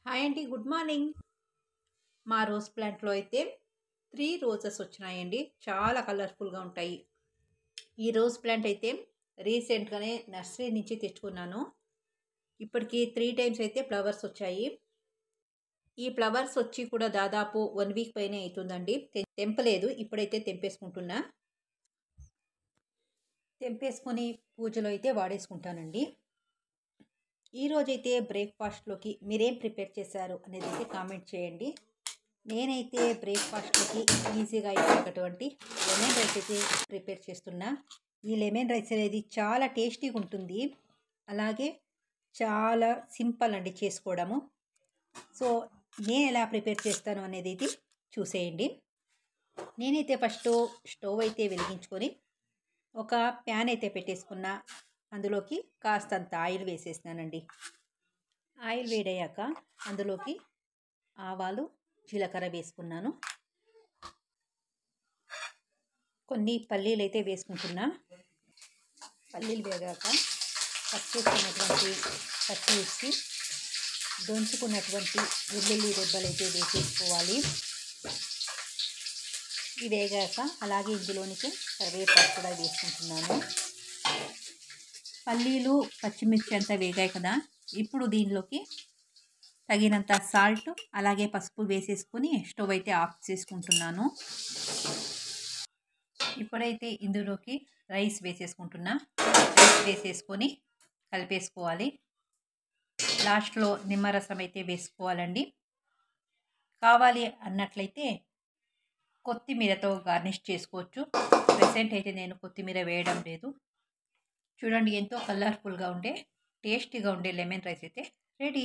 Hi అండి. Good morning. మా rose ప్లాంట్‌లో అయితే 3 రోజెస్ వచ్చినాయండి. చాలా కలర్‌ఫుల్‌గా ఉంటాయి. ఈ రోజ్ ప్లాంట్ అయితే రీసెంట్‌గానే నర్సరీ నుంచి తెచ్చుకున్నాను. ఇప్పటికి 3 టైమ్స్ అయితే ఫ్లవర్స్ వచ్చాయి. ఈ ఫ్లవర్స్ వచ్చి కూడా దాదాపు 1 వీక్ పైనే అయితుందండి. తెంపలేదు. ఇప్పుడైతే తెంపేసుకుంటున్నా. తెంపేసుకొని పూజలో అయితే వాడేసుకుంటానండి. ఈరోజైతే బ్రేక్‌ఫాస్ట్‌లోకి మీరేం ప్రిపేర్ చేశారు అనేదైతే కామెంట్ చేయండి. నేనైతే బ్రేక్‌ఫాస్ట్‌లోకి ఈజీగా అయిపోయేటటువంటి లెమన్ రైస్ అయితే ప్రిపేర్ చేస్తున్నా. ఈ లెమన్ రైస్ అనేది చాలా టేస్టీగా ఉంటుంది. అలాగే చాలా సింపుల్ అండి చేసుకోవడము. సో, నేను ఎలా ప్రిపేర్ చేస్తాను అనేదైతే చూసేయండి. నేనైతే ఫస్టు స్టవ్ అయితే వెలిగించుకొని ఒక ప్యాన్ అయితే పెట్టేసుకున్నా. అందులోకి కాస్తంత ఆయిల్ వేసేసినానండి. ఆయిల్ వేడయ్యాక అందులోకి ఆవాలు, జీలకర్ర వేసుకున్నాను. కొన్ని పల్లీలు అయితే వేసుకుంటున్నా. పల్లీలు వేగాక కట్ చేసుకున్నటువంటి పచ్చిమిర్చి, దంచుకున్నటువంటి వెల్లుల్లి రెబ్బలు అయితే వేసేసుకోవాలి. ఇవి వేగాక అలాగే ఇందులోనికి కరివేపాకు కూడా వేసుకుంటున్నాను. పల్లీలు, పచ్చిమిర్చి అంతా వేగాయి కదా, ఇప్పుడు దీనిలోకి తగినంత సాల్ట్ అలాగే పసుపు వేసేసుకొని స్టవ్ అయితే ఆఫ్ చేసుకుంటున్నాను. ఇప్పుడైతే ఇందులోకి రైస్ వేసేసుకుంటున్నా. రైస్ వేసేసుకొని కలిపేసుకోవాలి. లాస్ట్లో నిమ్మరసం అయితే వేసుకోవాలండి. కావాలి అన్నట్లయితే కొత్తిమీరతో గార్నిష్ చేసుకోవచ్చు. ప్రెసెంట్ అయితే నేను కొత్తిమీర వేయడం లేదు. చూడండి, ఎంతో కలర్ఫుల్గా ఉండే టేస్టీగా ఉండే లెమన్ రైస్ అయితే రెడీ.